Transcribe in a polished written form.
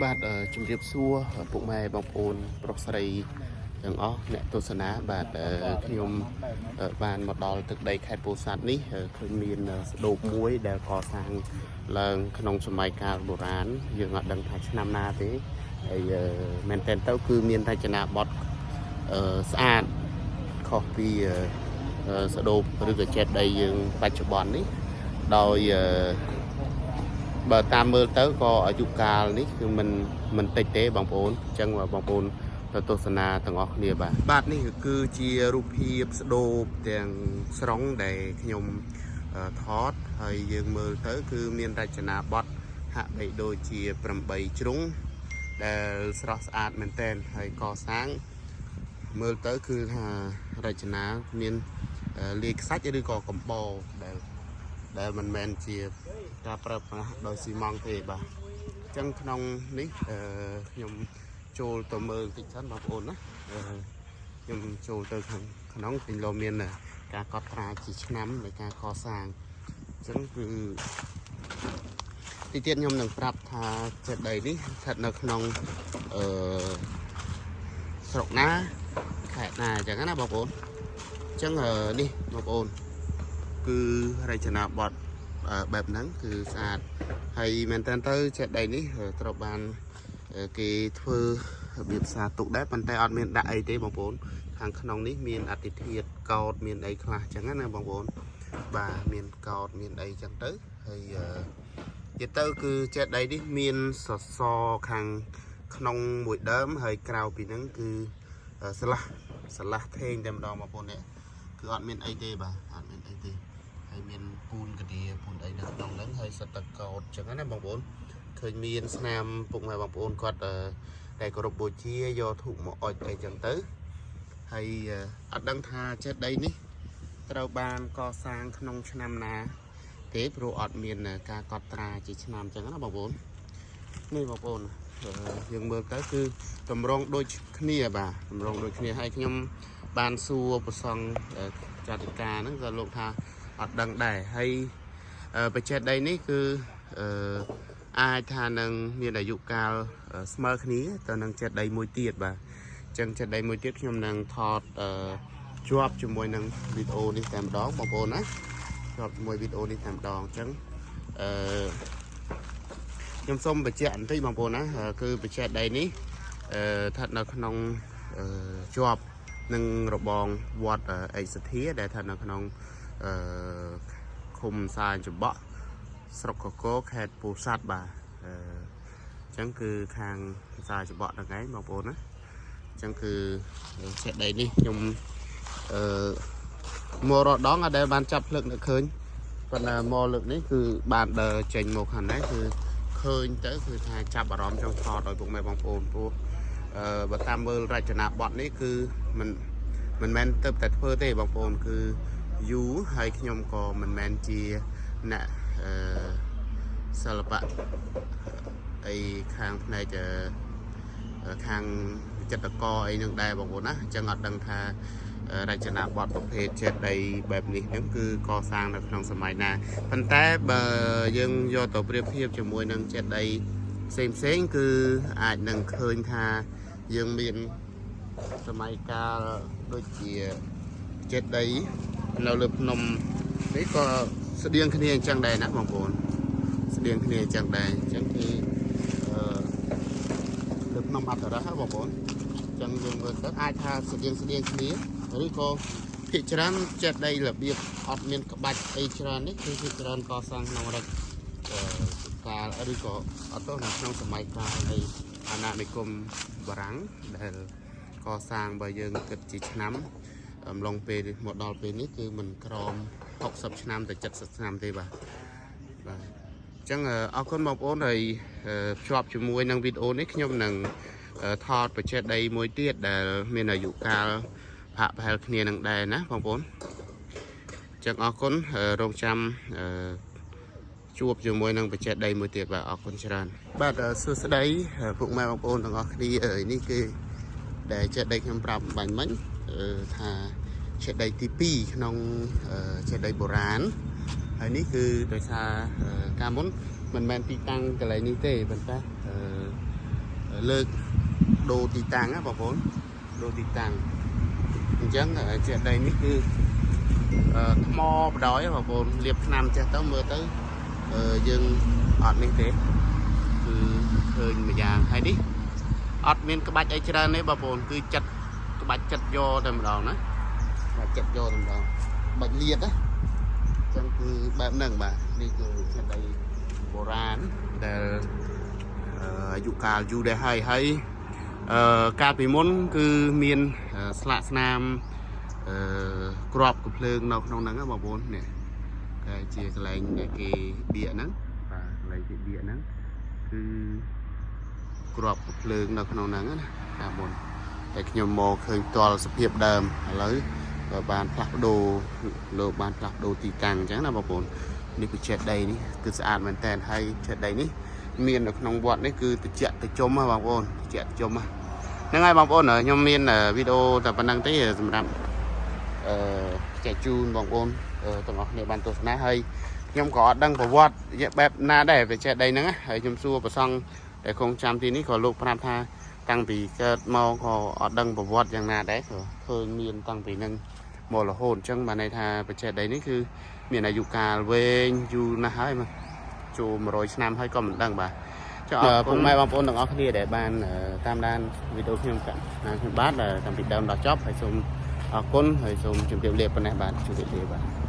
បាទជំរាបសួរពុកម៉ែបងប្អូនប្រុសស្រីទាំងអស់អ្នកទស្សនាបាទខ្ញុំបានមកដល់ទឹកដីខេត្តពោធិ៍សាត់នេះឃើញមានស្ដូកមួយដែលកសាងឡើងក្នុងសម័យកាលបុរាណយើងអត់ដឹងថាឆ្នាំណាទេហើយមែនតើទៅគឺមានរចនាបថស្អាតខុសពីស្ដូកឬក៏ចេតិយយើងបច្ចុប្បន្ននេះដោយបើតាមមើលទៅក៏អាយុកាលនេះគឺមិនតិចទេបងប្អូនអញ្ចឹងបងប្អូនទៅទស្សនាទាំងអស់គ្នាបាទនេះគឺជារូបភាពស្ដូបទាំងស្រុងដែលខ្ញុំថតហើយយើងមើលទៅគឺមានរចនាបថហាក់បីដូចជា8ជ្រុងដែលស្រស់ស្អាតមែនទែនហើយកសាងមើលទៅគឺថារចនាមានលាយខ្សាច់ឬក៏កំបោរដែលមិនមែនជាការប្រើប្រាស់ដោយស៊ីម៉ង់ទេបាទអញ្ចឹងក្នុងនេះខ្ញុំចូលទៅមើលតិចសិនបងប្អូនណាខ្ញុំចូលទៅក្នុងពេញលោមានការកត់ត្រាជាឆ្នាំនៃការកសាងអញ្ចឹងគឺទីទៀតខ្ញុំនឹងប្រាប់ថាចេតិយនេះស្ថិតនៅក្នុងស្រុកណាខេត្តណាអញ្ចឹងណាបងប្អូនអញ្ចឹងនេះបងប្អូនគឺរចនាបថបែបហ្នឹងគឺស្អាតហើយមែនតើទៅចេតិយនេះត្រូវបានគេធ្វើរបៀបសាទុកដែរប៉ុន្តែអត់មានដាក់អីទេបងប្អូនខាងក្នុងនេះមានអតិធាតុកោតមានអីខ្លះអញ្ចឹងណាបងប្អូនបាទមានកោតមានអីអញ្ចឹងទៅហើយទៀតទៅគឺចេតិយនេះមានសសរខាងក្នុងមួយដើមហើយក្រៅពីហ្នឹងគឺស្លាស់ថេងតែម្ដងបងប្អូននេះគឺអត់មានអីទេបាទអត់មានអីទេហើយមានពូនកឌៀពូនអីនៅក្នុងហ្នឹងហើយសិតតកោតអញ្ចឹងណាបងប្អូនឃើញមានស្នាមពុកម៉ែបងប្អូនគាត់តែគោរពបូជាយកធូបមកអុជអីចឹងទៅហើយអត់ដឹងថាចេតិយនេះត្រូវបានកសាងក្នុងឆ្នាំណាទេព្រោះអត់មានការកត់ត្រាជាឆ្នាំអញ្ចឹងណាបងប្អូននេះបងប្អូនយើងមើលទៅគឺតម្រងដូចគ្នាបាទតម្រងដូចគ្នាហើយខ្ញុំបានសួរប្រសង់ចាតិកាហ្នឹងក៏លោកថាអត់ដឹងដែរហើយបច្ចេកដីនេះគឺអាចថានឹងមានអាយុកាលស្មើគ្នាទៅនឹងចេតិយមួយទៀតបាទអញ្ចឹងចេតិយមួយទៀតខ្ញុំនឹងថតជាប់ជាមួយនឹងវីដេអូនេះតែម្ដងបងប្អូនណាជាប់ជាមួយវីដេអូនេះតែម្ដងអញ្ចឹងខ្ញុំសូមបញ្ជាក់បន្តិចបងប្អូនណាគឺបច្ចេកដីនេះស្ថិតនៅក្នុងជាប់នឹងរបងវត្តអេសធាដែលស្ថិតនៅក្នុងឃុំសាយចំបក់ស្រុកកកោខេត្តពោធិ៍សាត់បាទអញ្ចឹងគឺខាងសាយចំបក់ហ្នឹងឯងបងប្អូនណាអញ្ចឹងគឺចេតិយនេះខ្ញុំមករដងអត់ដែលបានចាប់ភ្លឹកនៅឃើញប៉ុន្តែមកលើកនេះគឺបានដើរចេញមកខាងនេះគឺឃើញទៅគឺថាចាប់អារម្មណ៍ចង់ថតឲ្យពុកម៉ែបងប្អូនព្រោះបើតាមមើលរចនាបថនេះគឺមិនមែនទៅតែធ្វើទេបងប្អូនគឺយូរហើយខ្ញុំក៏មិនមែនជាអ្នកសិល្បៈអីខាងផ្នែកខាងវិចិត្រករអីនឹងដែរបងប្អូនណាអញ្ចឹងអត់ដឹងថារចនាបថប្រភេទចេតិយបែបនេះហ្នឹងគឺកសាងនៅក្នុងសម័យណាប៉ុន្តែបើយើងយកទៅប្រៀបធៀបជាមួយនឹងចេតិយផ្សេងគឺអាចនឹងឃើញថាយើងមានសម័យកាលដូចជាចេតិយនៅលើភ្នំនេះក៏ស្តៀងគ្នាអញ្ចឹងដែរណាបងប្អូនស្តៀងគ្នាអញ្ចឹងដែរអញ្ចឹងគឺលើភ្នំអប្សរៈបងប្អូនអញ្ចឹងយើងមើលទៅអាចថាស្តៀងគ្នាឬក៏ភាគច្រើនចេតិយរបៀបអត់មានក្បាច់អីច្រើននេះគឺភាគច្រើនកសាងក្នុងរចកាលឬក៏អត់ទៅនៅក្នុងសម័យកាលនៃអាណានិគមបារាំងដែលកសាងបើយើងគិតជាឆ្នាំអំឡុងពេលមកដល់ពេលនេះគឺមិនក្រោម60ឆ្នាំទៅ70ឆ្នាំទេបាទអញ្ចឹងអរគុណបងប្អូនហើយភ្ជាប់ជាមួយនឹងវីដេអូនេះខ្ញុំនឹងថតបច្ចេកដីមួយទៀតដែលមានអាយុកាលហាក់ប្រហែលគ្នានឹងដែរណាបងប្អូនអញ្ចឹងអរគុណរងចាំជួបជាមួយនឹងបច្ចេកដីមួយទៀតបាទអរគុណច្រើនបាទសួស្តីពុកម៉ែបងប្អូនទាំងអស់គ្នានេះគឺដែលចេតិយខ្ញុំប្រាប់បាញ់មិញថាចេតិយទី2ក្នុងចេតិយបុរាណហើយនេះគឺដោយសារការមុនមិនមែនទីតាំងកន្លែងនេះទេប៉ុន្តែ លើកដូរទីតាំងណាបងប្អូនដូរទីតាំងអញ្ចឹងជាដីនេះគឺថ្មបដ ாய் បងប្អូនលាបថ្នាំចេះទៅមើលទៅយើងអត់នេះទេគឺឃើញមួយយ៉ាងហើយនេះអត់មានក្បាច់អីច្រើនទេបងប្អូនគឺចិត្តក្បាច់ចិត្តយកតែម្ដងណាបាទចិត្តយកតែម្ដងបាច់លាតណាអញ្ចឹងគឺបែបហ្នឹងបាទនេះគឺជាដីបុរាណដែលអាយុកាលយូរដែរហើយកាលពីមុនគឺមានស្លាកស្នាមក្របកំភ្លើងនៅក្នុងហ្នឹងណាបងប្អូននេះតែជាកន្លែងដែលគេបៀកហ្នឹងបាទកន្លែងគេបៀកហ្នឹងគឺក្របកំភ្លើងនៅក្នុងហ្នឹងណាកាលមុនតែខ្ញុំមកឃើញផ្ទាល់សភាពដើមឥឡូវបានផ្លាស់ប្ដូរលោកបានផ្លាស់ប្ដូរទីតាំងអញ្ចឹងណាបងប្អូននេះគឺចេតដីនេះគឺស្អាតមែនតើហើយចេតដីនេះមាននៅក្នុងវត្តនេះគឺតិចតិចុំណាបងប្អូនតិចតិចុំហ្នឹងហើយបងប្អូនខ្ញុំមានវីដេអូតែប៉ុណ្្នឹងទេសម្រាប់ចែកជូនបងប្អូនទាំងអស់គ្នាបានទស្សនាហើយខ្ញុំក៏អត់ដឹងប្រវត្តិបែបណាដែរvềចេតដីហ្នឹងហើយខ្ញុំសួរប្រសង់ដែលគង់ចាំទីនេះក៏លោកប្រាប់ថាតាំងពីកើតមកក៏អត់ដឹងប្រវត្តិយ៉ាងណាដែរក៏ឃើញមានតាំងពីនឹងមករហូតអញ្ចឹងបានន័យថាបច្ចេកដីនេះគឺមានអាយុកាលវែងយូរណាស់ហើយមកចូល100ឆ្នាំហើយក៏មិនដឹងបាទចុះពុកម៉ែបងប្អូនទាំងអស់គ្នាដែលបានតាមដានវីដេអូខ្ញុំបាទតាំងពីដើមដល់ចប់ហើយសូមអរគុណហើយសូមជម្រាបលាប៉ុណ្ណេះបាទជម្រាបលាបាទ